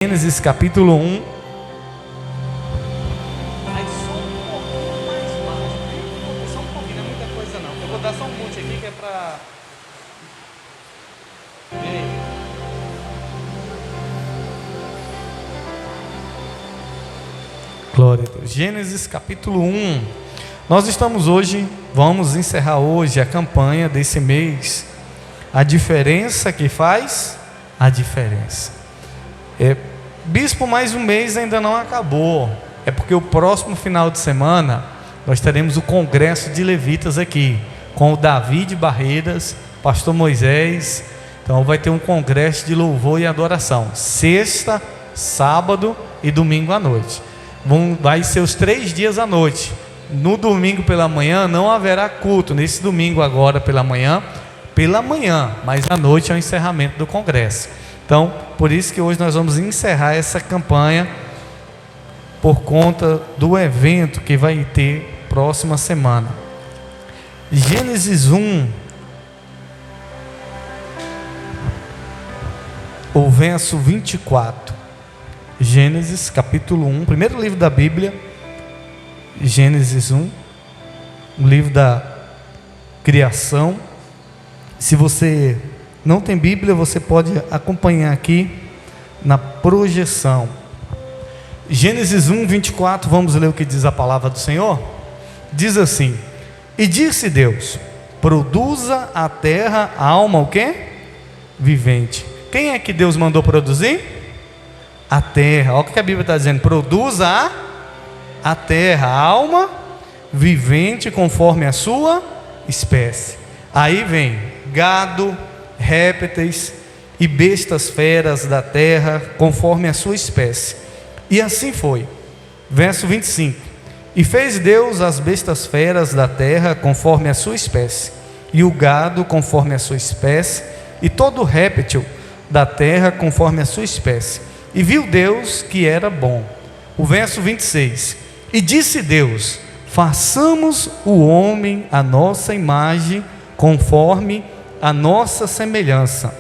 Gênesis capítulo 1. Aí só um pouquinho mais baixo, aí. Só um pouquinho, não é muita coisa não. Eu vou dar só um monte aqui que é pra... Vê aí. Glória a Deus. Gênesis capítulo 1. Nós vamos encerrar hoje a campanha desse mês. A diferença que faz a diferença. Bispo, mais um mês ainda não acabou. É porque o próximo final de semana nós teremos o congresso de levitas aqui, com o David Barreiras, pastor Moisés. Então vai ter um congresso de louvor e adoração, sexta, sábado e domingo à noite. Vai ser os 3 dias à noite. No domingo pela manhã não haverá culto. Nesse domingo agora pela manhã, mas à noite é o encerramento do congresso. Então, por isso que hoje nós vamos encerrar essa campanha por conta do evento que vai ter próxima semana. Gênesis 1, o verso 24. Gênesis capítulo 1, primeiro livro da Bíblia. Gênesis 1, o livro da criação. Se você não tem Bíblia, você pode acompanhar aqui na projeção. Gênesis 1, 24, vamos ler o que diz a palavra do Senhor? Diz assim: E disse Deus: produza a terra alma o quê? Vivente. Quem é que Deus mandou produzir? A terra. Olha o que a Bíblia está dizendo: produza a terra alma vivente conforme a sua espécie. Aí vem gado, répteis e bestas feras da terra, conforme a sua espécie. E assim foi. Verso 25: E fez Deus as bestas feras da terra, conforme a sua espécie, e o gado, conforme a sua espécie, e todo réptil da terra, conforme a sua espécie. E viu Deus que era bom. O verso 26: E disse Deus: façamos o homem à nossa imagem, conforme a nossa semelhança,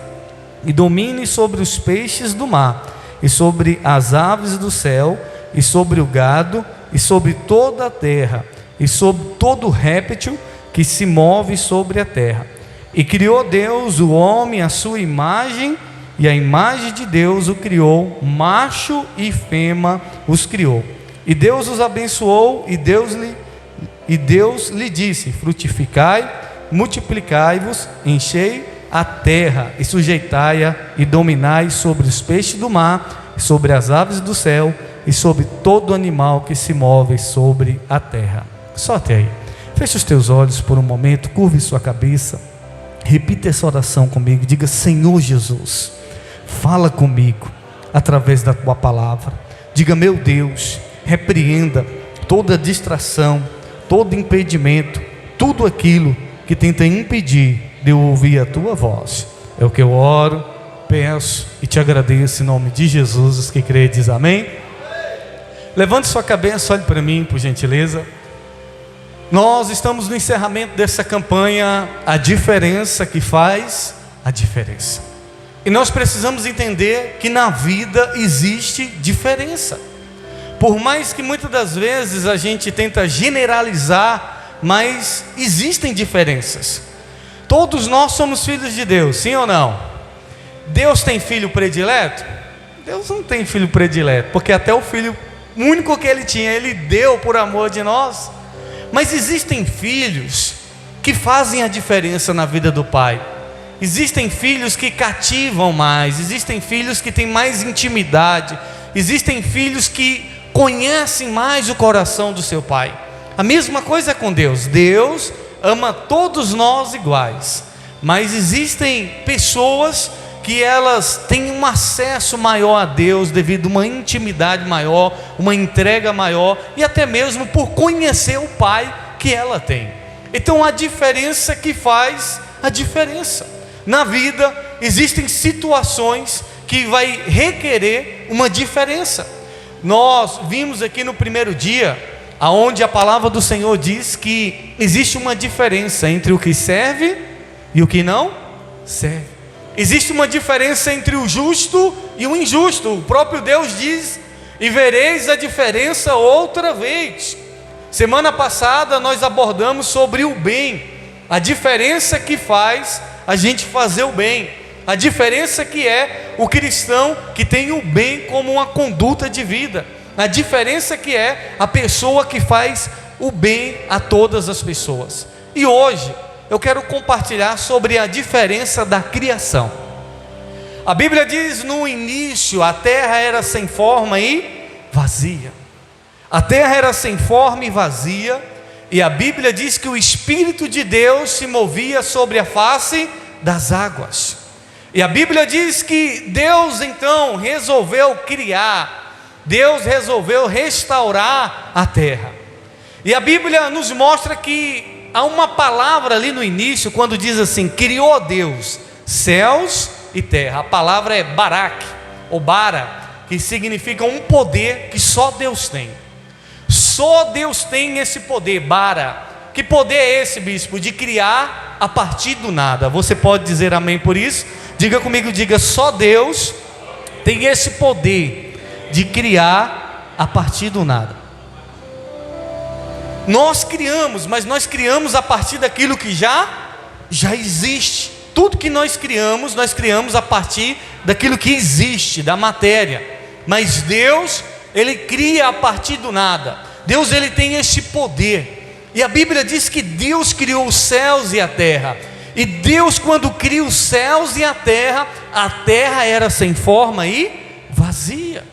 e domine sobre os peixes do mar, e sobre as aves do céu, e sobre o gado, e sobre toda a terra, e sobre todo réptil que se move sobre a terra. E criou Deus o homem à sua imagem, e a imagem de Deus o criou, macho e fêmea os criou. E Deus os abençoou, e Deus lhe disse: frutificai, multiplicai-vos, enchei a terra e sujeitai-a, e dominai sobre os peixes do mar, sobre as aves do céu, e sobre todo animal que se move sobre a terra. Só até aí. Feche os teus olhos por um momento, curve sua cabeça, repita essa oração comigo, diga: Senhor Jesus, fala comigo através da tua palavra. Diga: meu Deus, repreenda toda distração, todo impedimento, tudo aquilo que tenta impedir de eu ouvir a tua voz. É o que eu oro, peço e te agradeço em nome de Jesus. Os que creem diz amém. Levante sua cabeça, olhe para mim por gentileza. Nós estamos no encerramento dessa campanha, a diferença que faz a diferença. E nós precisamos entender que na vida existe diferença. Por mais que muitas das vezes a gente tenta generalizar, mas existem diferenças. Todos nós somos filhos de Deus, sim ou não? Deus tem filho predileto? Deus não tem filho predileto, porque até o filho único que ele tinha, ele deu por amor de nós. Mas existem filhos que fazem a diferença na vida do pai. Existem filhos que cativam mais, existem filhos que têm mais intimidade, existem filhos que conhecem mais o coração do seu pai. A mesma coisa com Deus. Deus ama todos nós iguais, mas existem pessoas que elas têm um acesso maior a Deus devido a uma intimidade maior, uma entrega maior, e até mesmo por conhecer o Pai que ela tem. Então a diferença que faz a diferença. Na vida existem situações que vai requerer uma diferença. Nós vimos aqui no primeiro dia, aonde a palavra do Senhor diz que existe uma diferença entre o que serve e o que não serve. existe uma diferença entre o justo e o injusto. O próprio Deus diz: e vereis a diferença outra vez. Semana passada nós abordamos sobre o bem, a diferença que faz a gente fazer o bem, a diferença que é o cristão que tem o bem como uma conduta de vida, a diferença que é a pessoa que faz o bem a todas as pessoas. E hoje eu quero compartilhar sobre a diferença da criação. A Bíblia diz: no início a terra era sem forma e vazia. A terra era sem forma e vazia, e a Bíblia diz que o Espírito de Deus se movia sobre a face das águas. E a Bíblia diz que Deus então resolveu criar, Deus resolveu restaurar a terra. E a Bíblia nos mostra que há uma palavra ali no início, quando diz assim: criou Deus céus e terra. A palavra é barak, ou bara, que significa um poder que só Deus tem. Só Deus tem esse poder, bara. Que poder é esse, bispo? De criar a partir do nada. Você pode dizer amém por isso? Diga comigo, diga: só Deus tem esse poder de criar a partir do nada. Nós criamos, mas nós criamos a partir daquilo que já existe. Tudo que nós criamos a partir daquilo que existe, da matéria. Mas Deus, Ele cria a partir do nada. Deus, Ele tem esse poder. E a Bíblia diz que Deus criou os céus e a terra. E Deus, quando cria os céus e a terra era sem forma e vazia.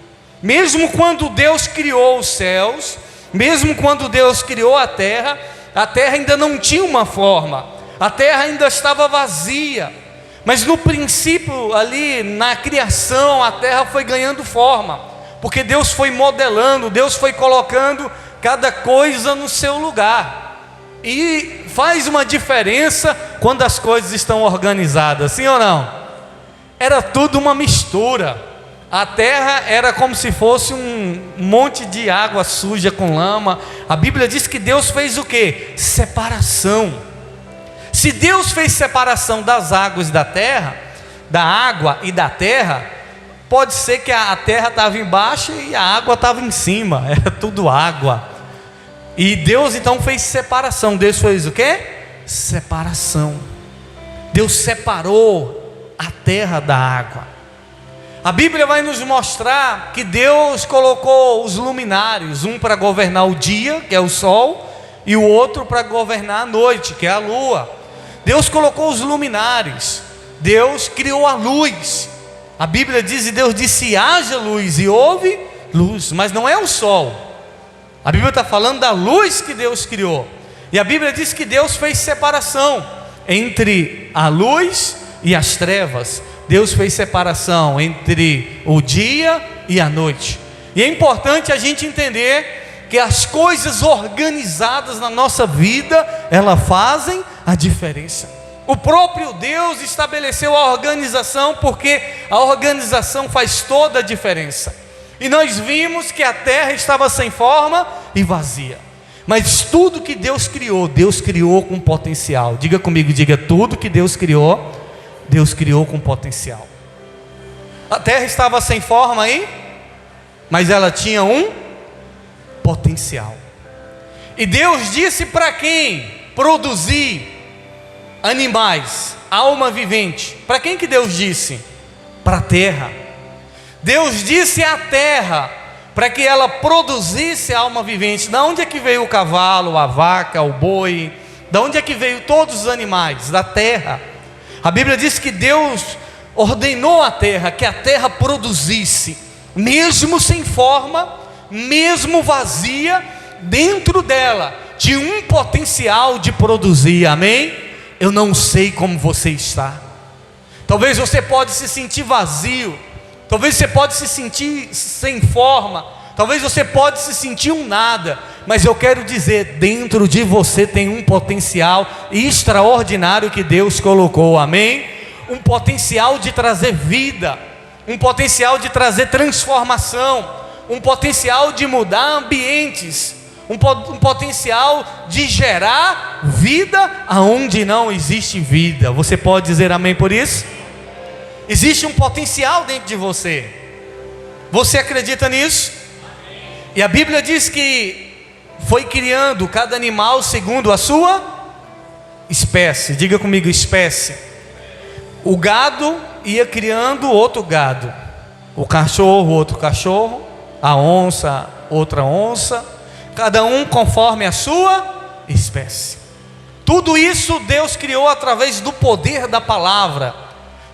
Mesmo quando Deus criou os céus, mesmo quando Deus criou a terra ainda não tinha uma forma, a terra ainda estava vazia. Mas no princípio ali, na criação, a terra foi ganhando forma, porque Deus foi modelando, Deus foi colocando cada coisa no seu lugar. E faz uma diferença quando as coisas estão organizadas, sim ou não? Era tudo uma mistura. A terra era como se fosse um monte de água suja com lama. A Bíblia diz que Deus fez o quê? Separação. Se Deus fez separação das águas da terra, da água e da terra, pode ser que a terra estava embaixo e a água estava em cima, era tudo água. E Deus então fez separação. Deus fez o quê? Separação. Deus separou a terra da água. A Bíblia vai nos mostrar que Deus colocou os luminares, um para governar o dia, que é o sol, e o outro para governar a noite, que é a lua. Deus colocou os luminares, Deus criou a luz. A Bíblia diz, e Deus disse: haja luz, e houve luz. Mas não é o sol, a Bíblia está falando da luz que Deus criou. E a Bíblia diz que Deus fez separação entre a luz e as trevas. Deus fez separação entre o dia e a noite. E é importante a gente entender que as coisas organizadas na nossa vida, elas fazem a diferença. O próprio Deus estabeleceu a organização, porque a organização faz toda a diferença. E nós vimos que a terra estava sem forma e vazia. Mas tudo que Deus criou com potencial. Diga comigo, diga: tudo que Deus criou com potencial. A terra estava sem forma aí, mas ela tinha um potencial. E Deus disse para quem produzir animais, alma vivente. Para quem que Deus disse? Para a terra. Deus disse à terra para que ela produzisse alma vivente. Da onde é que veio o cavalo, a vaca, o boi? Da onde é que veio todos os animais? Da terra. A Bíblia diz que Deus ordenou à terra, que a terra produzisse, mesmo sem forma, mesmo vazia, dentro dela tinha um potencial de produzir. Amém? Eu não sei como você está. Talvez você pode se sentir vazio, talvez você pode se sentir sem forma, talvez você pode se sentir um nada. Mas eu quero dizer, dentro de você tem um potencial extraordinário que Deus colocou. Amém? Um potencial de trazer vida, um potencial de trazer transformação, um potencial de mudar ambientes, um potencial de gerar vida aonde não existe vida. Você pode dizer amém por isso? Existe um potencial dentro de você. Você acredita nisso? E a Bíblia diz que foi criando cada animal segundo a sua espécie. Diga comigo, espécie. O gado ia criando outro gado, o cachorro, outro cachorro, a onça, outra onça, cada um conforme a sua espécie. Tudo isso Deus criou através do poder da palavra.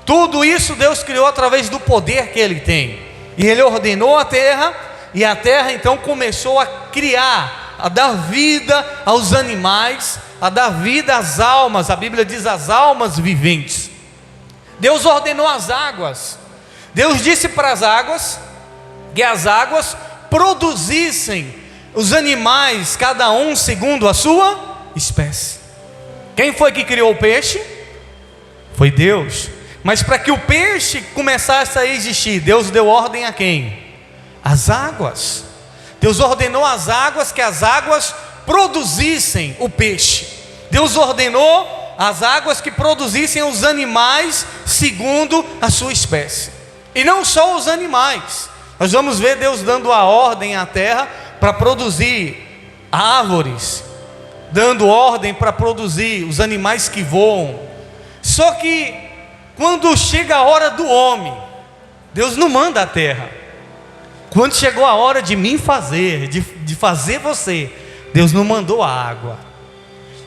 Tudo isso Deus criou através do poder que Ele tem. E Ele ordenou a terra, e a terra então começou a criar, a dar vida aos animais, a dar vida às almas. A Bíblia diz as almas viventes. Deus ordenou as águas. Deus disse para as águas que as águas produzissem os animais, cada um segundo a sua espécie. Quem foi que criou o peixe? Foi Deus. Mas para que o peixe começasse a existir, Deus deu ordem a quem? As águas. Deus ordenou às águas que as águas produzissem o peixe. Deus ordenou as águas que produzissem os animais segundo a sua espécie. E não só os animais. Nós vamos ver Deus dando a ordem à terra para produzir árvores, dando ordem para produzir os animais que voam. Só que quando chega a hora do homem, Deus não manda a terra. Quando chegou a hora de mim fazer, de fazer você, Deus não mandou a água.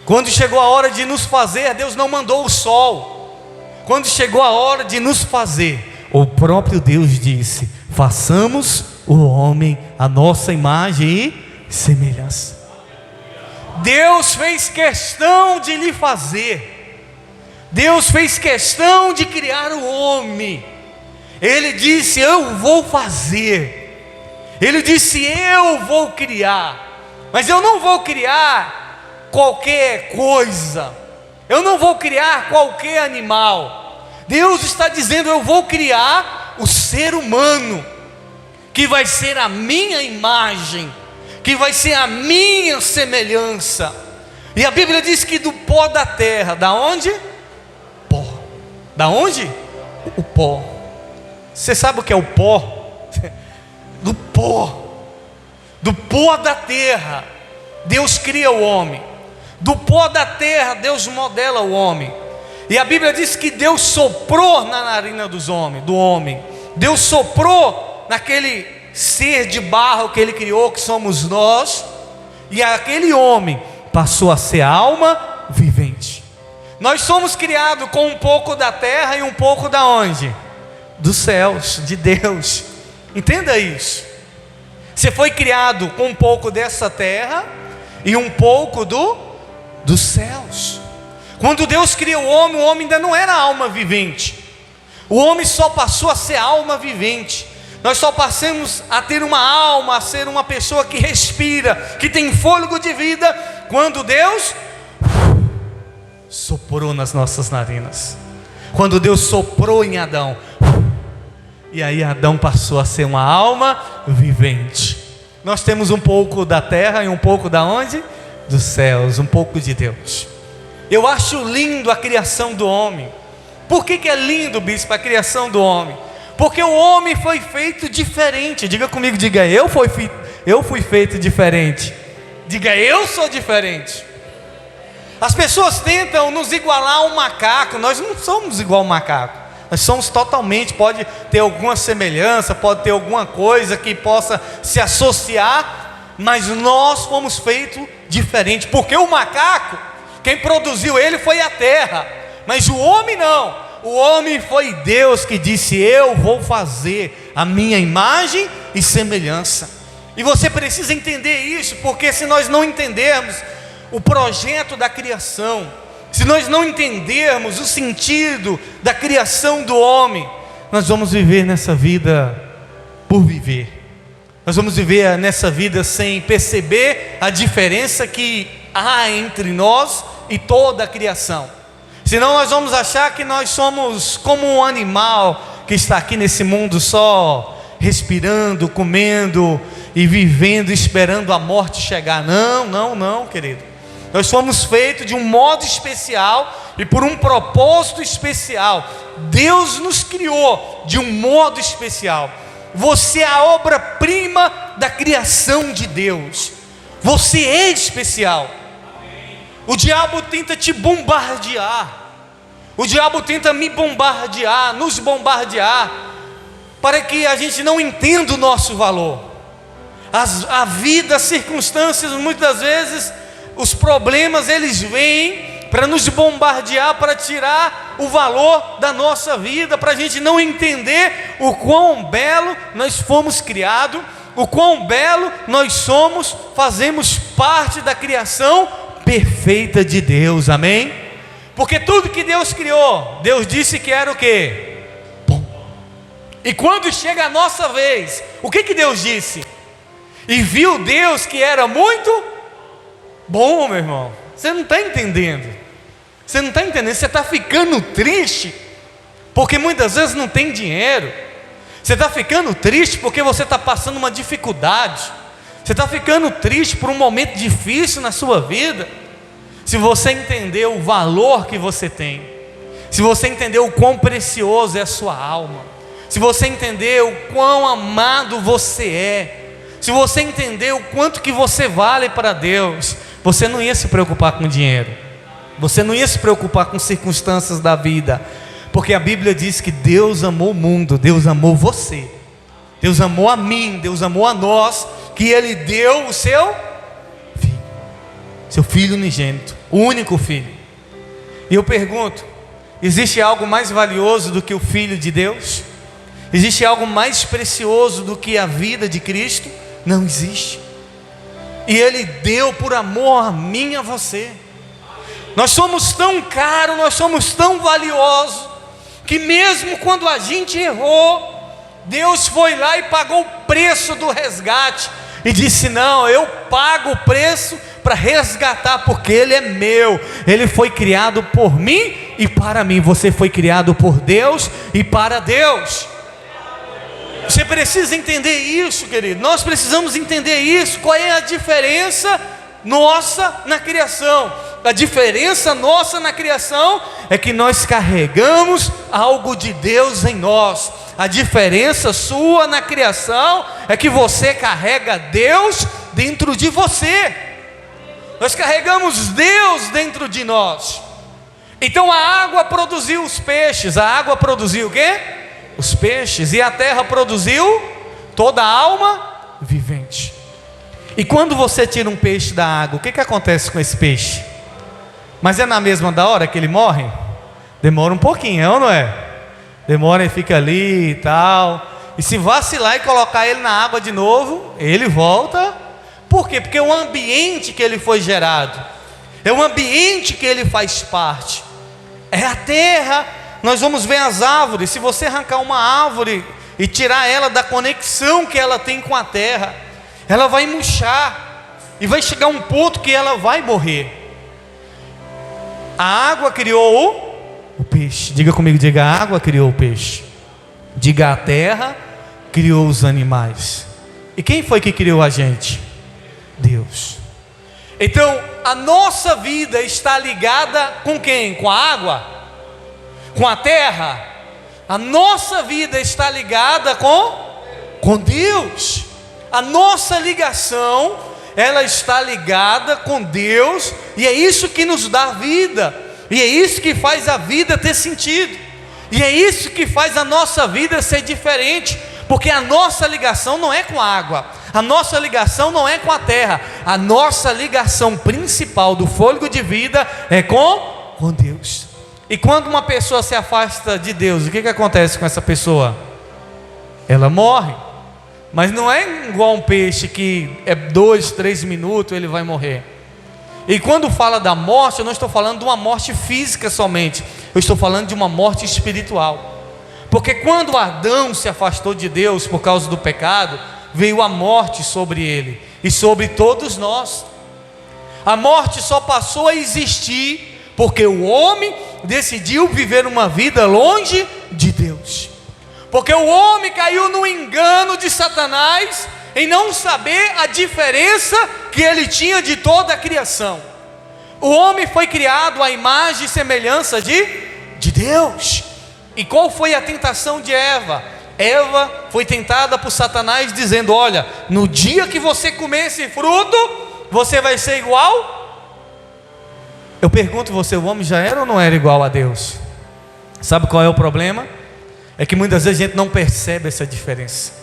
Quando chegou a hora de nos fazer, Deus não mandou o sol. Quando chegou a hora de nos fazer, o próprio Deus disse: façamos o homem à nossa imagem e semelhança. Deus fez questão de lhe fazer. Deus fez questão de criar o homem. Ele disse: eu vou fazer. Ele disse: eu vou criar. Mas eu não vou criar qualquer coisa, eu não vou criar qualquer animal. Deus está dizendo: eu vou criar o ser humano, que vai ser a minha imagem, que vai ser a minha semelhança. E a Bíblia diz que do pó da terra, da onde? Pó. Da onde? O pó. Você sabe o que é o pó? Do pó da terra Deus cria o homem. Do pó da terra Deus modela o homem. E a Bíblia diz que Deus soprou na narina do homem. Deus soprou naquele ser de barro que Ele criou, que somos nós. E aquele homem passou a ser alma vivente. Nós somos criados com um pouco da terra e um pouco da onde? Dos céus, de Deus. Entenda isso. Você foi criado com um pouco dessa terra e um pouco dos céus. Quando Deus criou o homem ainda não era alma vivente. O homem só passou a ser alma vivente. Nós só passamos a ter uma alma, a ser uma pessoa que respira, que tem fôlego de vida, quando Deus soprou nas nossas narinas. Quando Deus soprou em Adão, e aí Adão passou a ser uma alma vivente. Nós temos um pouco da terra e um pouco da onde? Dos céus, um pouco de Deus. Eu acho lindo a criação do homem. Por que é lindo, bispo, a criação do homem? Porque o homem foi feito diferente. Diga comigo, diga: eu fui feito diferente. Diga: eu sou diferente. As pessoas tentam nos igualar a um macaco. Nós não somos igual ao macaco. Nós somos totalmente, pode ter alguma semelhança, pode ter alguma coisa que possa se associar, mas nós fomos feitos diferente. Porque o macaco, quem produziu ele foi a terra, mas o homem não. O homem foi Deus que disse: eu vou fazer a minha imagem e semelhança. E você precisa entender isso, porque se nós não entendermos o projeto da criação, se nós não entendermos o sentido da criação do homem, nós vamos viver nessa vida por viver. Nós vamos viver nessa vida sem perceber a diferença que há entre nós e toda a criação. Senão nós vamos achar que nós somos como um animal que está aqui nesse mundo só respirando, comendo e vivendo, esperando a morte chegar. Não, querido. Nós fomos feitos de um modo especial e por um propósito especial. Deus nos criou de um modo especial. Você é a obra-prima da criação de Deus. Você é especial. O diabo tenta te bombardear. O diabo tenta me bombardear, nos bombardear, para que a gente não entenda o nosso valor. A vida, as circunstâncias, muitas vezes, os problemas, eles vêm para nos bombardear, para tirar o valor da nossa vida, para a gente não entender o quão belo nós fomos criados, o quão belo nós somos, fazemos parte da criação perfeita de Deus, amém? Porque tudo que Deus criou, Deus disse que era o quê? Bom. E quando chega a nossa vez, o que Deus disse? E viu Deus que era muito bom, meu irmão. Você não está entendendo. Você não está entendendo. Você está ficando triste porque muitas vezes não tem dinheiro. Você está ficando triste porque você está passando uma dificuldade. Você está ficando triste por um momento difícil na sua vida. Se você entender o valor que você tem, se você entender o quão precioso é a sua alma, se você entender o quão amado você é, se você entender o quanto que você vale para Deus, você não ia se preocupar com dinheiro, você não ia se preocupar com circunstâncias da vida, porque a Bíblia diz que Deus amou o mundo, Deus amou você, Deus amou a mim, Deus amou a nós, que Ele deu o seu Filho unigênito, o único Filho. E eu pergunto, existe algo mais valioso do que o Filho de Deus? Existe algo mais precioso do que a vida de Cristo? Não existe. E Ele deu por amor a mim e a você. Nós somos tão caros, nós somos tão valiosos, que mesmo quando a gente errou, Deus foi lá e pagou o preço do resgate, e disse: não, eu pago o preço para resgatar, porque Ele é meu, Ele foi criado por mim e para mim. Você foi criado por Deus e para Deus. Você precisa entender isso, querido. Nós precisamos entender isso. Qual é a diferença nossa na criação? A diferença nossa na criação é que nós carregamos algo de Deus em nós. A diferença sua na criação é que você carrega Deus dentro de você. Nós carregamos Deus dentro de nós. Então a água produziu os peixes. A água produziu o quê? Os peixes. E a terra produziu toda a alma vivente. E quando você tira um peixe da água, o que acontece com esse peixe? Mas é na mesma da hora que ele morre? Demora um pouquinho, não é? Demora, e fica ali e tal. E se vacilar e colocar ele na água de novo, ele volta. Por quê? Porque é o ambiente que ele foi gerado, é o ambiente que ele faz parte, é a terra. Nós vamos ver as árvores. Se você arrancar uma árvore e tirar ela da conexão que ela tem com a terra, ela vai murchar e vai chegar um ponto que ela vai morrer. A água criou o peixe. Diga comigo, diga: a água criou o peixe. Diga: a terra criou os animais. E quem foi que criou a gente? Deus. Então a nossa vida está ligada com quem? Com a água? Com a terra? A nossa vida está ligada com Deus. A nossa ligação, ela está ligada com Deus, e é isso que nos dá vida, e é isso que faz a vida ter sentido, e é isso que faz a nossa vida ser diferente, porque a nossa ligação não é com a água, a nossa ligação não é com a terra, a nossa ligação principal do fôlego de vida é com Deus. E quando uma pessoa se afasta de Deus, o que acontece com essa pessoa? Ela morre. Mas não é igual um peixe que é 2, 3 minutos ele vai morrer. E quando fala da morte, eu não estou falando de uma morte física somente, eu estou falando de uma morte espiritual. Porque quando Adão se afastou de Deus por causa do pecado, veio a morte sobre ele e sobre todos nós. A morte só passou a existir porque o homem decidiu viver uma vida longe de Deus. Porque o homem caiu no engano de Satanás em não saber a diferença que ele tinha de toda a criação. O homem foi criado à imagem e semelhança de Deus. E qual foi a tentação de Eva? Eva foi tentada por Satanás dizendo: olha, no dia que você comer esse fruto, você vai ser igual. Eu pergunto você, o homem já era ou não era igual a Deus? Sabe qual é o problema? É que muitas vezes a gente não percebe essa diferença.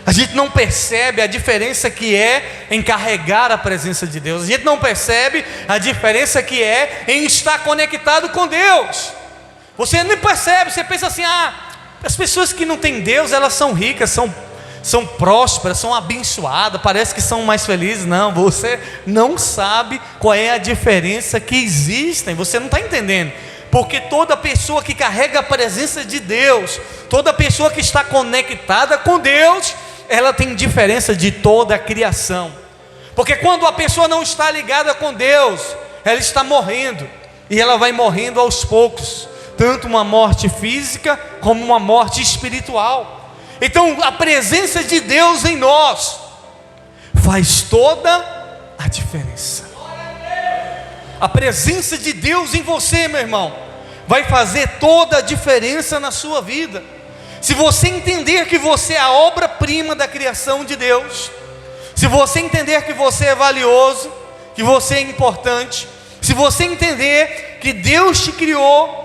A gente não percebe a diferença que é em carregar a presença de Deus. A gente não percebe a diferença que é em estar conectado com Deus. Você não percebe, você pensa assim: as pessoas que não têm Deus, elas são ricas, são prósperas, são abençoadas, parece que são mais felizes. Não, você não sabe qual é a diferença que existe, você não está entendendo. Porque toda pessoa que carrega a presença de Deus, toda pessoa que está conectada com Deus, ela tem diferença de toda a criação. Porque quando a pessoa não está ligada com Deus, ela está morrendo, e ela vai morrendo aos poucos, tanto uma morte física como uma morte espiritual. Então a presença de Deus em nós faz toda a diferença. A presença de Deus em você, meu irmão, vai fazer toda a diferença na sua vida. Se você entender que você é a obra-prima da criação de Deus, se você entender que você é valioso, que você é importante, se você entender que Deus te criou,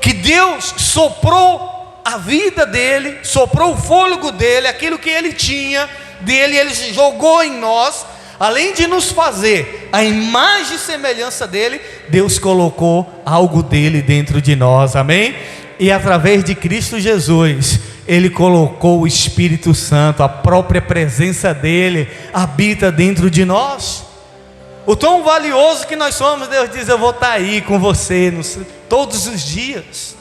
que Deus soprou a vida dele, soprou o fôlego dele, aquilo que ele tinha dele, ele jogou em nós. Além de nos fazer a imagem e semelhança dele, Deus colocou algo dele dentro de nós, amém? E através de Cristo Jesus, Ele colocou o Espírito Santo, a própria presença dele habita dentro de nós. O tão valioso que nós somos, Deus diz: eu vou estar aí com você todos os dias.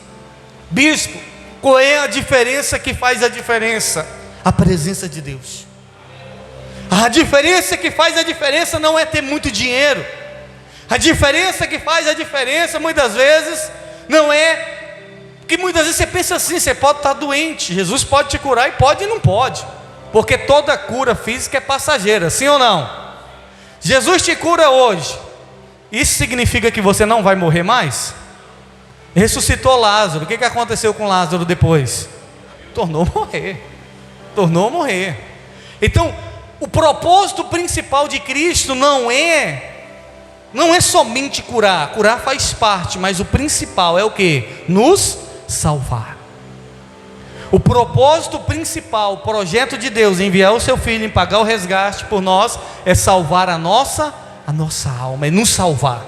Bispo, qual é a diferença que faz a diferença? A presença de Deus. A diferença que faz a diferença não é ter muito dinheiro. A diferença que faz a diferença muitas vezes não é que muitas vezes você pensa assim: você pode estar doente, Jesus pode te curar, e pode e não pode, porque toda cura física é passageira, sim ou não? Jesus te cura hoje, isso significa que você não vai morrer mais? Ressuscitou Lázaro, o que aconteceu com Lázaro depois? Tornou a morrer. Então o propósito principal de Cristo não é somente curar faz parte, mas o principal é o que? Nos salvar. O propósito principal, o projeto de Deus em enviar o seu Filho, em pagar o resgate por nós, é salvar a nossa alma, é nos salvar.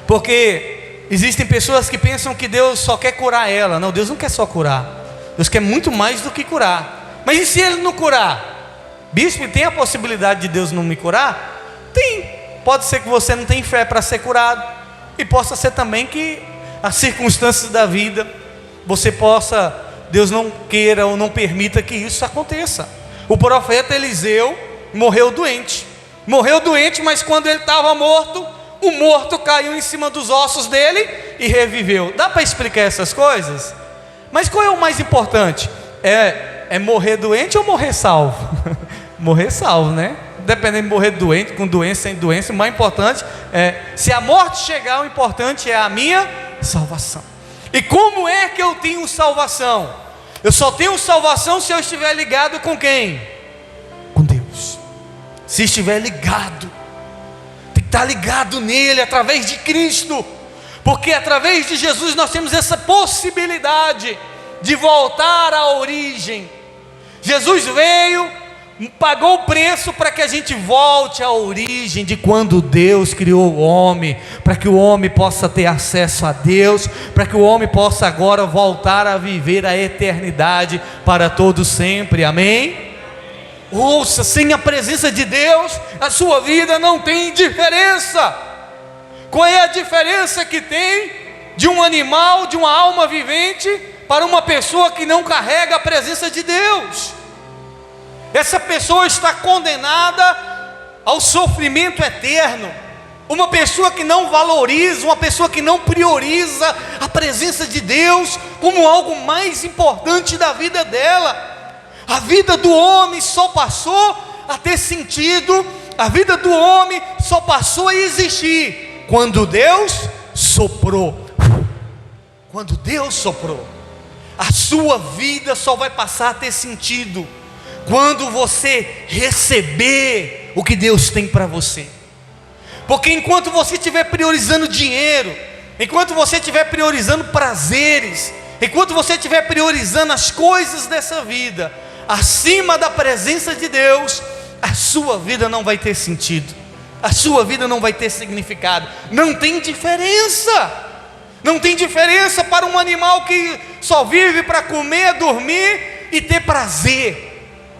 Porque existem pessoas que pensam que Deus só quer curar ela. Não, Deus não quer só curar, Deus quer muito mais do que curar. Mas e se Ele não curar? Bispo, tem a possibilidade de Deus não me curar? Tem. Pode ser que você não tenha fé para ser curado, e possa ser também que as circunstâncias da vida, Deus não queira ou não permita que isso aconteça. O profeta Eliseu morreu doente, mas quando ele estava morto, o morto caiu em cima dos ossos dele e reviveu. Dá para explicar essas coisas? Mas qual é o mais importante? É morrer doente ou morrer salvo? Morrer salvo, né? Dependendo de morrer doente, com doença, sem doença, o mais importante se a morte chegar, o importante é a minha salvação. E como é que eu tenho salvação? Eu só tenho salvação se eu estiver ligado com quem? Com Deus. Se estiver ligado, tem que estar ligado nele, através de Cristo, porque através de Jesus nós temos essa possibilidade de voltar à origem. Jesus veio, pagou o preço para que a gente volte à origem de quando Deus criou o homem, para que o homem possa ter acesso a Deus, para que o homem possa agora voltar a viver a eternidade para todo sempre, amém? Ouça, sem a presença de Deus, a sua vida não tem diferença. Qual é a diferença que tem de um animal, de uma alma vivente, para uma pessoa que não carrega a presença de Deus? Essa pessoa está condenada ao sofrimento eterno. Uma pessoa que não valoriza, uma pessoa que não prioriza a presença de Deus como algo mais importante da vida dela. A vida do homem só passou a ter sentido A vida do homem só passou a existir quando Deus soprou. Quando Deus soprou. A sua vida só vai passar a ter sentido quando você receber o que Deus tem para você. Porque enquanto você estiver priorizando dinheiro, enquanto você estiver priorizando prazeres, enquanto você estiver priorizando as coisas dessa vida acima da presença de Deus, a sua vida não vai ter sentido, a sua vida não vai ter significado. Não tem diferença. Não tem diferença para um animal que só vive para comer, dormir e ter prazer.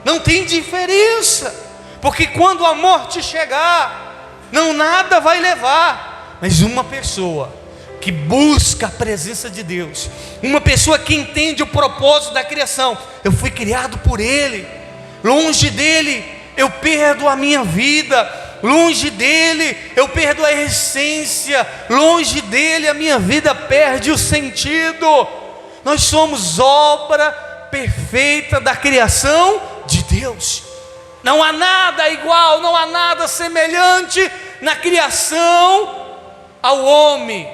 Não tem diferença, porque quando a morte chegar, não nada vai levar, mas uma pessoa que busca a presença de Deus, uma pessoa que entende o propósito da criação. Eu fui criado por Ele, longe dele eu perdo a minha vida, longe dele eu perdo a essência, longe dele a minha vida perde o sentido. Nós somos obra perfeita da criação de Deus. Não há nada igual, não há nada semelhante na criação ao homem.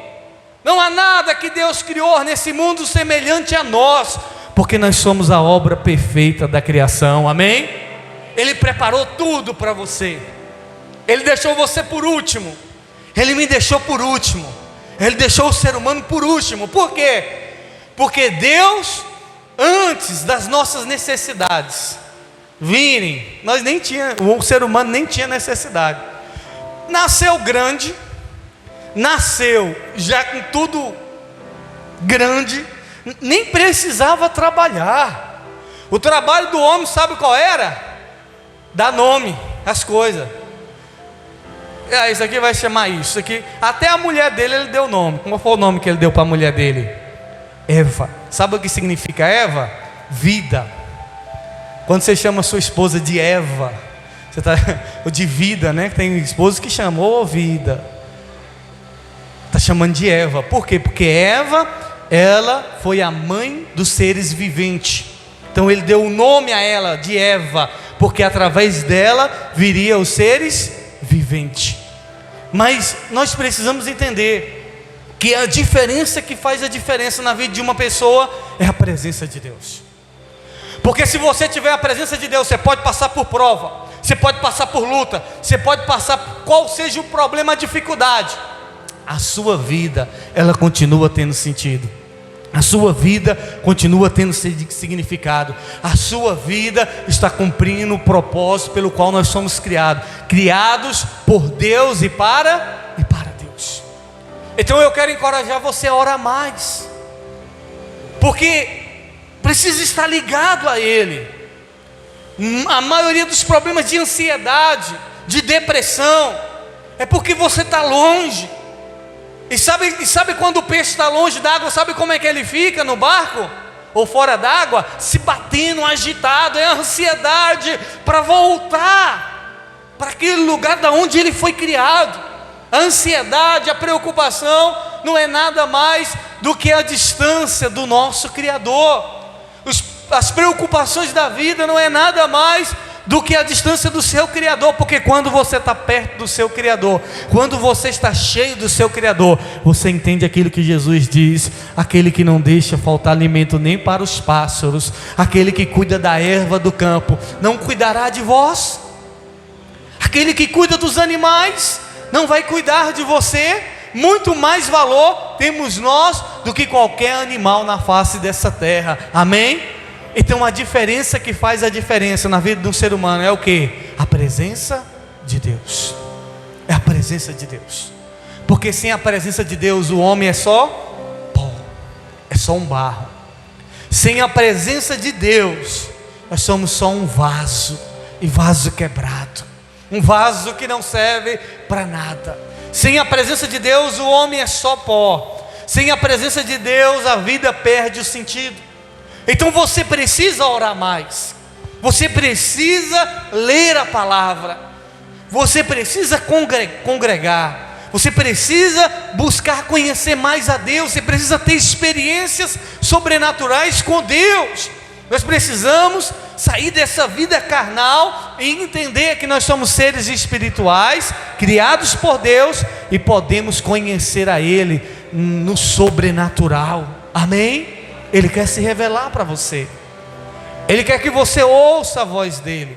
Não há nada que Deus criou nesse mundo semelhante a nós, porque nós somos a obra perfeita da criação, amém? Ele preparou tudo para você. Ele deixou você por último. Ele me deixou por último. Ele deixou o ser humano por último. Por quê? Porque Deus, antes das nossas necessidades virem, o ser humano nem tinha necessidade. Nasceu grande, nasceu já com tudo grande, nem precisava trabalhar. O trabalho do homem, sabe qual era? Dar nome às coisas. Isso aqui vai chamar isso aqui. Até a mulher dele, ele deu nome. Qual foi o nome que ele deu para a mulher dele? Eva. Sabe o que significa Eva? Vida. Quando você chama a sua esposa de Eva, você está de vida, né? Tem esposos que chamam vida. Está chamando de Eva. Por quê? Porque Eva, ela foi a mãe dos seres viventes. Então ele deu o nome a ela de Eva, porque através dela viria os seres viventes. Mas nós precisamos entender que a diferença que faz a diferença na vida de uma pessoa é a presença de Deus. Porque se você tiver a presença de Deus, você pode passar por prova, você pode passar por luta, você pode passar por qual seja o problema, a dificuldade, a sua vida, ela continua tendo sentido. A sua vida continua tendo significado. A sua vida está cumprindo o propósito pelo qual nós somos criados por Deus e para Deus. Então eu quero encorajar você a orar mais, porque precisa estar ligado a Ele. A maioria dos problemas de ansiedade, de depressão, é porque você está longe. E sabe quando o peixe está longe da água, sabe como é que ele fica no barco? Ou fora d'água? Se batendo, agitado. É a ansiedade para voltar para aquele lugar da onde ele foi criado. A ansiedade, a preocupação não é nada mais do que a distância do nosso Criador. As preocupações da vida não é nada mais do que a distância do seu Criador, porque quando você está perto do seu Criador, quando você está cheio do seu Criador, você entende aquilo que Jesus diz: aquele que não deixa faltar alimento nem para os pássaros, aquele que cuida da erva do campo, não cuidará de vós? Aquele que cuida dos animais, não vai cuidar de você? Muito mais valor temos nós do que qualquer animal na face dessa terra, amém? Então a diferença que faz a diferença na vida de um ser humano é o que? A presença de Deus. É a presença de Deus. Porque sem a presença de Deus o homem é só pó, é só um barro. Sem a presença de Deus nós somos só um vaso, e vaso quebrado, um vaso que não serve para nada. Sem a presença de Deus o homem é só pó. Sem a presença de Deus a vida perde o sentido. Então você precisa orar mais, você precisa ler a palavra, você precisa congregar, você precisa buscar conhecer mais a Deus, você precisa ter experiências sobrenaturais com Deus. Nós precisamos sair dessa vida carnal e entender que nós somos seres espirituais, criados por Deus, e podemos conhecer a Ele no sobrenatural. Amém? Ele quer se revelar para você. Ele quer que você ouça a voz dEle.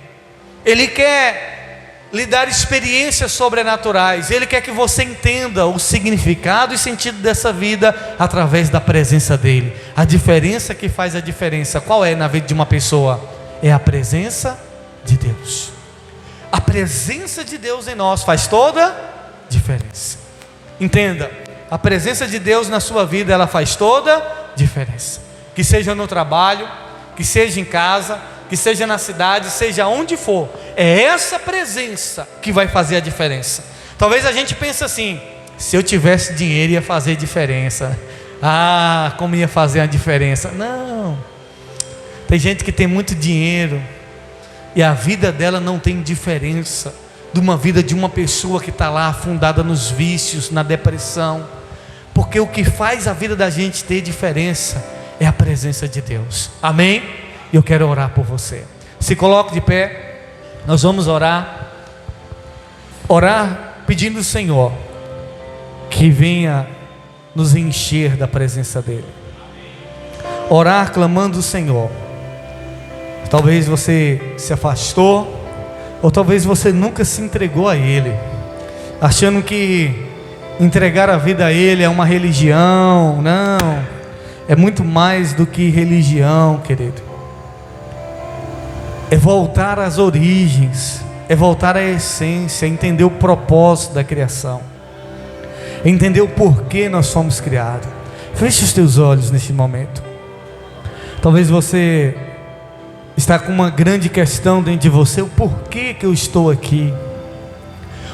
Ele quer lhe dar experiências sobrenaturais. Ele quer que você entenda o significado e sentido dessa vida através da presença dEle. A diferença que faz a diferença, qual é na vida de uma pessoa? É a presença de Deus. A presença de Deus em nós faz toda a diferença. Entenda, a presença de Deus na sua vida, ela faz toda a diferença. Que seja no trabalho, que seja em casa, que seja na cidade, seja onde for, é essa presença que vai fazer a diferença. Talvez a gente pense assim: se eu tivesse dinheiro ia fazer diferença. Ah, como ia fazer a diferença? Não. Tem gente que tem muito dinheiro e a vida dela não tem diferença de uma vida de uma pessoa que está lá afundada nos vícios, na depressão. Porque o que faz a vida da gente ter diferença é a presença de Deus. Amém? E eu quero orar por você. Se coloque de pé. Nós vamos orar pedindo ao Senhor que venha nos encher da presença dEle. Orar clamando ao Senhor. Talvez você se afastou, ou talvez você nunca se entregou a Ele, achando que entregar a vida a Ele é uma religião. Não, é muito mais do que religião, querido. É voltar às origens, é voltar à essência, entender o propósito da criação, entender o porquê nós fomos criados. Feche os teus olhos neste momento. Talvez você está com uma grande questão dentro de você: o porquê que eu estou aqui,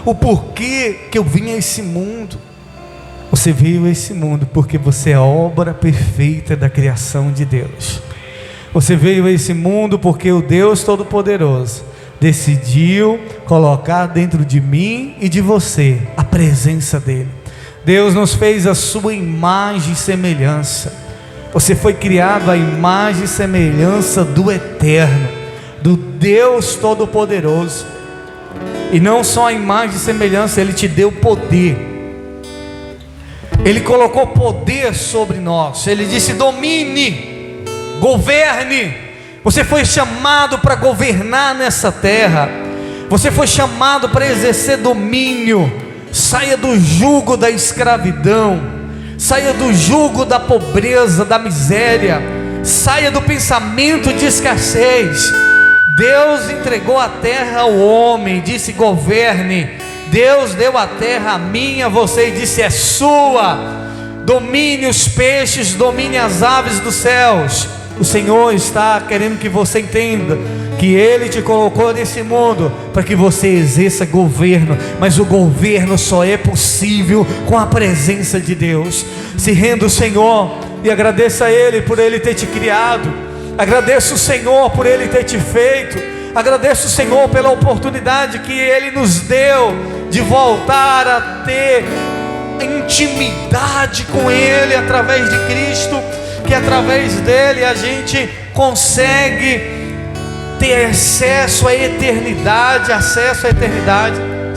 o porquê que eu vim a esse mundo. Você veio a esse mundo porque você é a obra perfeita da criação de Deus. Você veio a esse mundo porque o Deus Todo-Poderoso decidiu colocar dentro de mim e de você a presença dEle. Deus nos fez a sua imagem e semelhança. Você foi criado à imagem e semelhança do Eterno, do Deus Todo-Poderoso. E não só a imagem e semelhança, Ele te deu poder. Ele colocou poder sobre nós. Ele disse: domine, governe. Você foi chamado para governar nessa terra. Você foi chamado para exercer domínio. Saia do jugo da escravidão, saia do jugo da pobreza, da miséria, saia do pensamento de escassez. Deus entregou a terra ao homem, disse: governe. Deus deu a terra a mim, a você, e disse: é sua. Domine os peixes, domine as aves dos céus. O Senhor está querendo que você entenda que Ele te colocou nesse mundo para que você exerça governo, mas o governo só é possível com a presença de Deus. Se renda ao Senhor e agradeça a Ele por Ele ter te criado. Agradeça o Senhor por Ele ter te feito. Agradeça o Senhor pela oportunidade que Ele nos deu de voltar a ter intimidade com Ele através de Cristo, que através dele a gente consegue ter acesso à eternidade,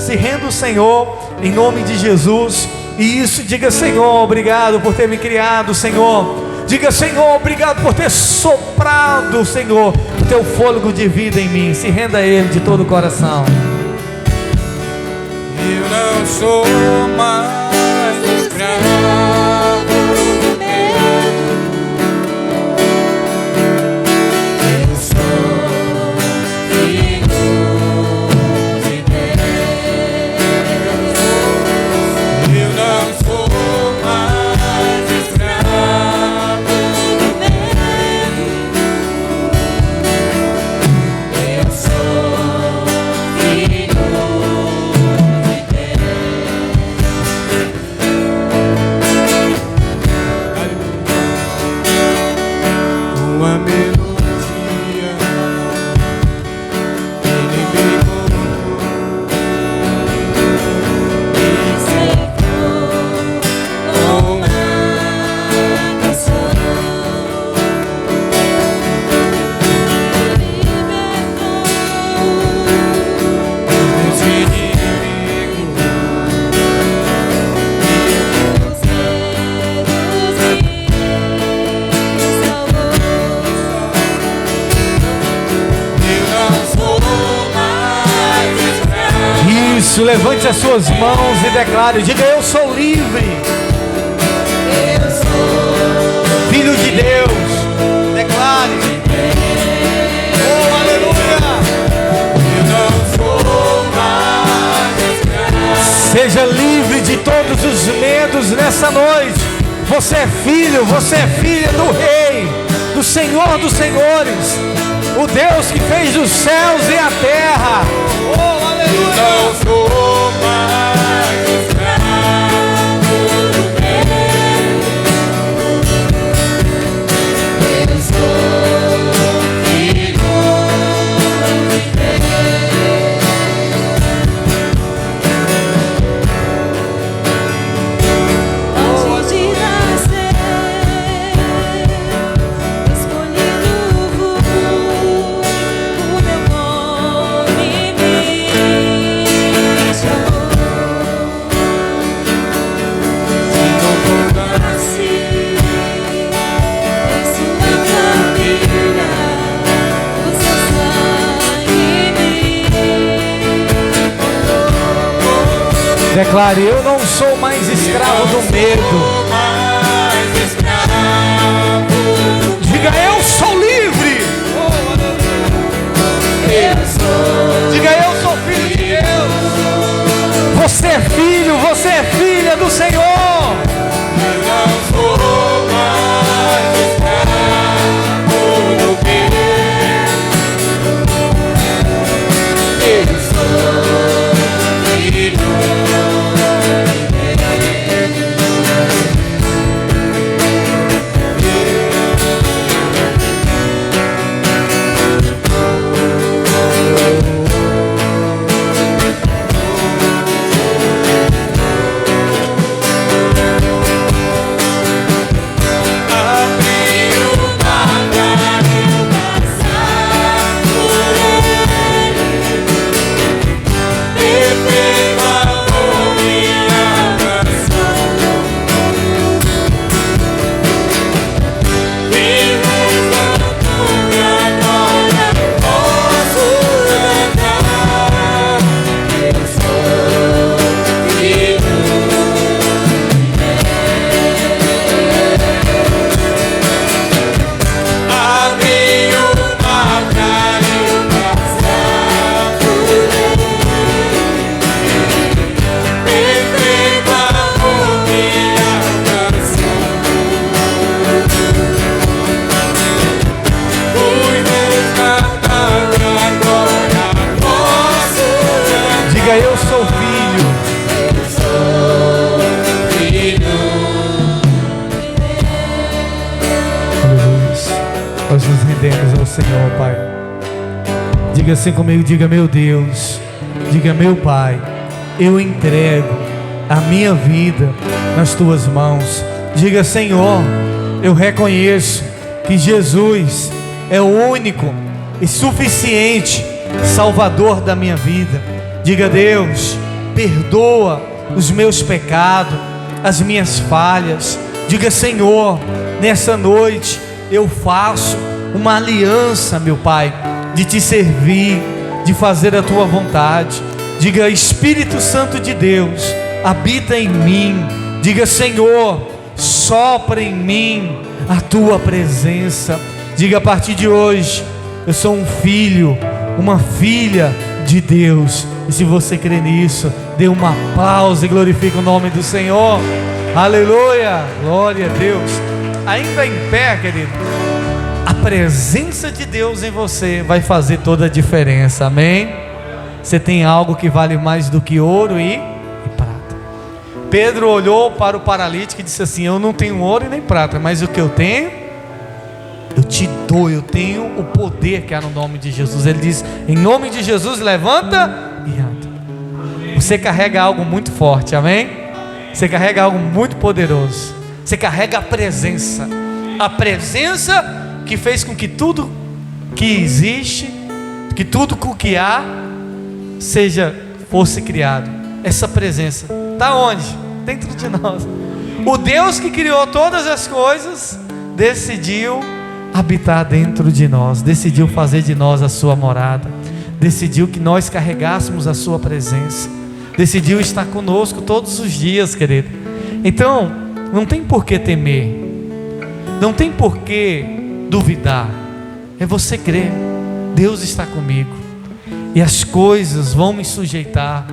Se renda ao Senhor em nome de Jesus. E isso, diga: Senhor, obrigado por ter me criado, Senhor. Diga: Senhor, obrigado por ter soprado, Senhor, o teu fôlego de vida em mim. Se renda a Ele de todo o coração. Eu não sou mais escravo do medo. Eu sou filho de Deus. Eu não sou mais escravo do medo. Eu sou filho de Deus. Isso, levante as suas mãos e declare, diga: eu sou livre, Eu sou filho de Deus. Declare. Oh, aleluia. Eu não sou mais escravo. Seja livre de todos os medos nessa noite. Você é filho, você é filha do Rei, do Senhor dos Senhores, o Deus que fez os céus e a terra. Oh, aleluia. Não sou mais escravo do medo. Eu sou filho de Deus. Antes de nascer, escolhido o meu nome me chamou. Nasci em sua família, o seu sangue me comprou. Declare: eu não sou mais escravo do medo. Mais escravo. Diga: eu sou livre. Eu sou. Diga: eu sou filho de Deus. Você é filho, você é filha do Senhor. Eu não sou mais escravo do medo. Eu sou filho de Deus. Diga: eu sou filho. Aleluia. Nós nos rendemos ao Senhor, Pai. Diga assim comigo: diga: meu Deus. Diga: meu Pai, eu entrego a minha vida nas tuas mãos. Diga: Senhor, eu reconheço que Jesus é o único e suficiente Salvador da minha vida. Diga: Deus, perdoa os meus pecados, as minhas falhas. Diga: Senhor, nessa noite eu faço uma aliança, meu Pai, de te servir, de fazer a tua vontade. Diga: Espírito Santo de Deus, habita em mim. Diga: Senhor, sopra em mim a tua presença. Diga: a partir de hoje eu sou um filho, uma filha de Deus. E se você crê nisso, dê uma pausa e glorifique o nome do Senhor. Aleluia, glória a Deus. Ainda em pé, querido, a presença de Deus em você vai fazer toda a diferença, amém? Você tem algo que vale mais do que ouro e prata. Pedro olhou para o paralítico e disse assim: eu não tenho ouro e nem prata, mas o que eu tenho, eu te dou. Eu tenho o poder que há no nome de Jesus. Ele diz: em nome de Jesus, levanta e anda. Você carrega algo muito forte, amém? Você carrega algo muito poderoso. Você carrega a presença que fez com que tudo que existe, que tudo com que há, fosse criado. Essa presença está onde? Dentro de nós. O Deus que criou todas as coisas decidiu habitar dentro de nós, decidiu fazer de nós a sua morada, decidiu que nós carregássemos a sua presença. decidiu estar conosco todos os dias, querido. Então, não tem por que temer, não tem por que duvidar, é você crer, Deus está comigo, e as coisas vão me sujeitar,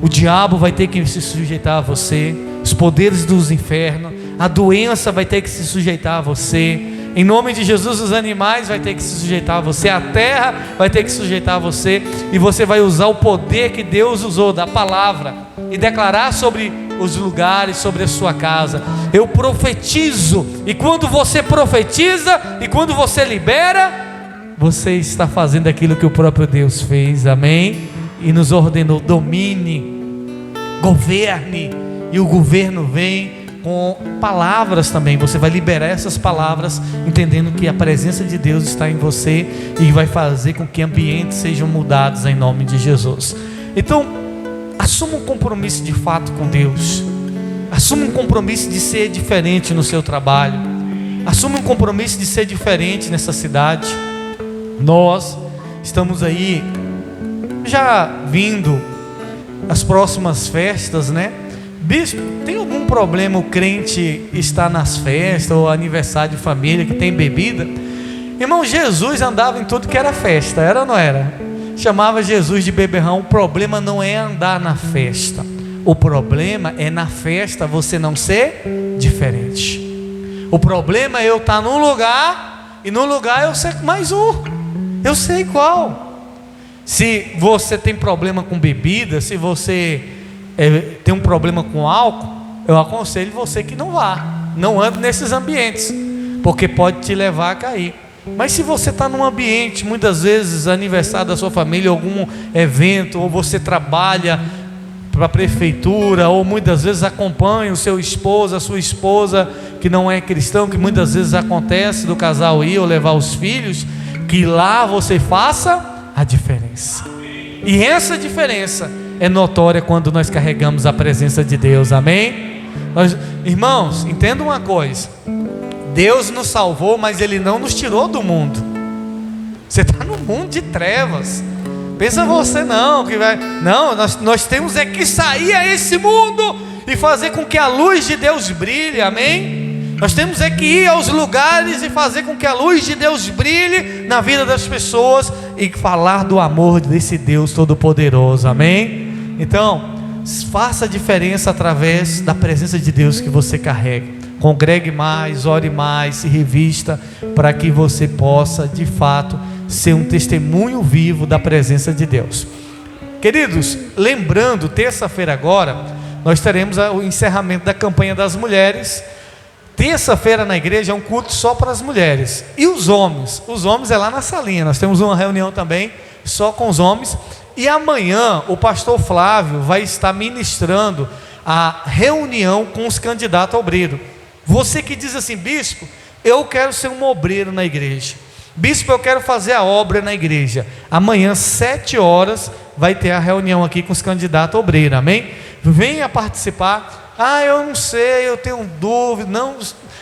o diabo vai ter que se sujeitar a você, os poderes dos infernos, a doença vai ter que se sujeitar a você, em nome de Jesus, os animais vai ter que se sujeitar a você, a terra vai ter que se sujeitar a você, e você vai usar o poder que Deus usou da palavra, e declarar sobre os lugares, sobre a sua casa. Eu profetizo, e quando você profetiza, e quando você libera, você está fazendo aquilo que o próprio Deus fez, amém? E nos ordenou: domine, governe, e o governo vem com palavras também. Você vai liberar essas palavras, entendendo que a presença de Deus está em você, e vai fazer com que ambientes sejam mudados em nome de Jesus. Então, assuma um compromisso de fato com Deus, assuma um compromisso de ser diferente no seu trabalho, assuma um compromisso de ser diferente nessa cidade. Nós estamos aí já vindo as próximas festas, né? Bispo, tem algum problema o crente estar nas festas ou aniversário de família que tem bebida? Irmão, Jesus andava em tudo que era festa, era ou não era? Chamava Jesus de beberrão. O problema não é andar na festa, o problema é na festa você não ser diferente. O problema é eu estar num lugar, e no lugar eu ser mais um, eu sei qual. Se você tem problema com bebida, se você tem um problema com álcool, eu aconselho você que não vá, não ande nesses ambientes, porque pode te levar a cair. Mas se você está num ambiente, muitas vezes aniversário da sua família, algum evento, ou você trabalha para a prefeitura, ou muitas vezes acompanha o seu esposo, a sua esposa que não é cristão, que muitas vezes acontece do casal ir ou levar os filhos, que lá você faça a diferença. E essa diferença é notória quando nós carregamos a presença de Deus, amém? Irmãos, entenda uma coisa: Deus nos salvou, mas Ele não nos tirou do mundo. Você está no mundo de trevas. Pensa você não, que vai. Não, nós temos é que sair a esse mundo e fazer com que a luz de Deus brilhe, amém? Nós temos é que ir aos lugares e fazer com que a luz de Deus brilhe na vida das pessoas e falar do amor desse Deus Todo-Poderoso, amém? Então, faça a diferença através da presença de Deus que você carrega. Congregue mais, ore mais, se revista, para que você possa de fato ser um testemunho vivo da presença de Deus. Queridos, lembrando, terça-feira agora nós teremos o encerramento da campanha das mulheres. Terça-feira na igreja é um culto só para as mulheres. E os homens é lá na salinha. Nós temos uma reunião também só com os homens. E amanhã o pastor Flávio vai estar ministrando a reunião com os candidatos a obreiro. Você que diz assim: bispo, eu quero ser um obreiro na igreja, bispo, eu quero fazer a obra na igreja. Amanhã 7 horas vai ter a reunião aqui com os candidatos a obreiro, amém? Venha participar. Eu não sei, eu tenho dúvida. Não,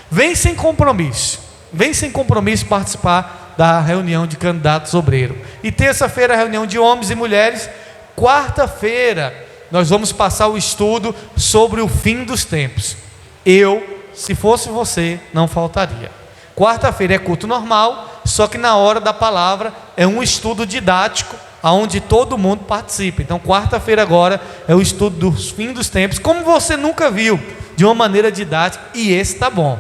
vem sem compromisso, participar da reunião de candidatos obreiros. E terça-feira a reunião de homens e mulheres. Quarta-feira nós vamos passar o estudo sobre o fim dos tempos. Se fosse você, não faltaria. Quarta-feira é culto normal, só que na hora da palavra é um estudo didático, onde todo mundo participa. Então quarta-feira agora é o estudo dos fins dos tempos, como você nunca viu, de uma maneira didática, e esse tá bom.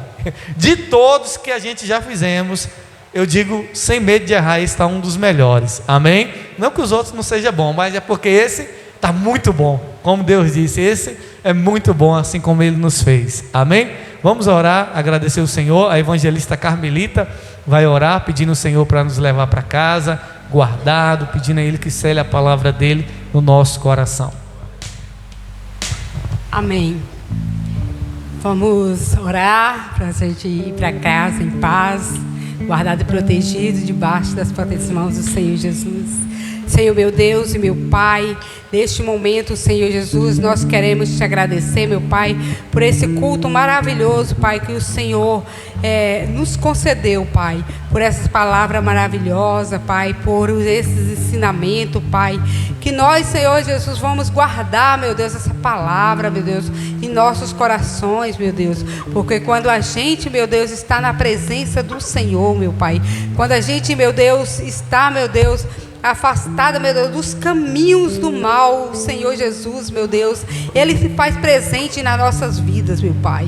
De todos que a gente já fizemos, eu digo sem medo de errar, esse está um dos melhores, amém? Não que os outros não sejam bons, mas é porque esse está muito bom, como Deus disse, esse é muito bom, assim como Ele nos fez, amém? Vamos orar, agradecer o Senhor. A evangelista Carmelita vai orar, pedindo ao Senhor para nos levar para casa, guardado, pedindo a Ele que cele a palavra dEle no nosso coração. Amém. Vamos orar para a gente ir para casa em paz, guardado e protegido debaixo das potentes mãos do Senhor Jesus. Senhor meu Deus e meu Pai, neste momento, Senhor Jesus, nós queremos te agradecer, meu Pai, por esse culto maravilhoso, Pai, que o Senhor nos concedeu, Pai, por essas palavras maravilhosas, Pai, por esses ensinamentos, Pai, que nós, Senhor Jesus, vamos guardar, meu Deus, essa palavra, meu Deus, em nossos corações, meu Deus, porque quando a gente, meu Deus, está na presença do Senhor, meu Pai, quando a gente, meu Deus, está, meu Deus, afastada, meu Deus, dos caminhos do mal, o Senhor Jesus, meu Deus, Ele se faz presente nas nossas vidas, meu Pai.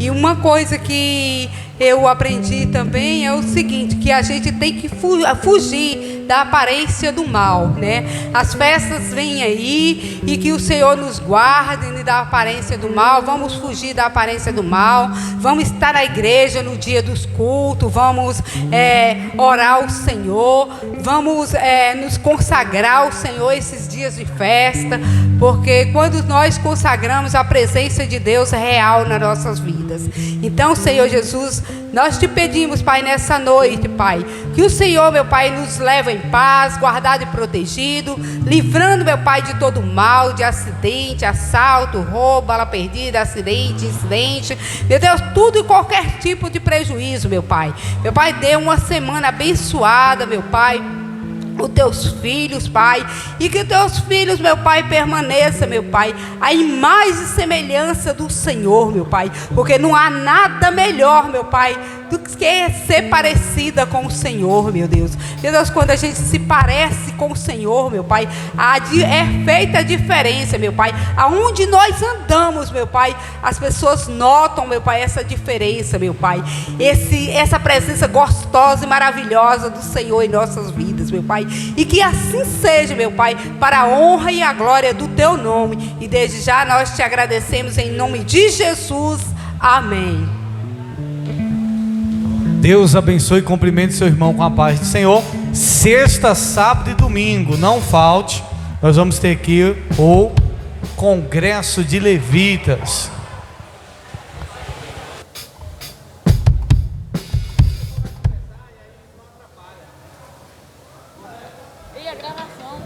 E uma coisa que eu aprendi também é o seguinte, que a gente tem que fugir da aparência do mal, né? As festas vêm aí e que o Senhor nos guarde da aparência do mal. Vamos fugir da aparência do mal, vamos estar na igreja no dia dos cultos, vamos orar ao Senhor, vamos nos consagrar ao Senhor esses dias de festa, porque quando nós consagramos, a presença de Deus é real nas nossas vidas. Então, Senhor Jesus, nós te pedimos, Pai, nessa noite, Pai, que o Senhor, meu Pai, nos leve em paz, guardado e protegido, livrando, meu Pai, de todo mal, de acidente, assalto, roubo, bala perdida, acidente, incidente, meu Deus, tudo e qualquer tipo de prejuízo, meu Pai. Meu Pai, dê uma semana abençoada, meu Pai, os teus filhos, Pai, e que teus filhos, meu Pai, permaneça, meu Pai, a imagem e semelhança do Senhor, meu Pai, porque não há nada melhor, meu Pai, do que ser parecida com o Senhor, meu Deus. Meu Deus, quando a gente se parece com o Senhor, meu Pai, é feita a diferença, meu Pai. Aonde nós andamos, meu Pai, as pessoas notam, meu Pai, essa diferença, meu Pai. Essa presença gostosa e maravilhosa do Senhor em nossas vidas, meu Pai. E que assim seja, meu Pai, para a honra e a glória do Teu nome. E desde já nós te agradecemos em nome de Jesus. Amém. Deus abençoe e cumprimente seu irmão com a paz do Senhor. Sexta, sábado e domingo, não falte. Nós vamos ter aqui o Congresso de Levitas. E a gravação?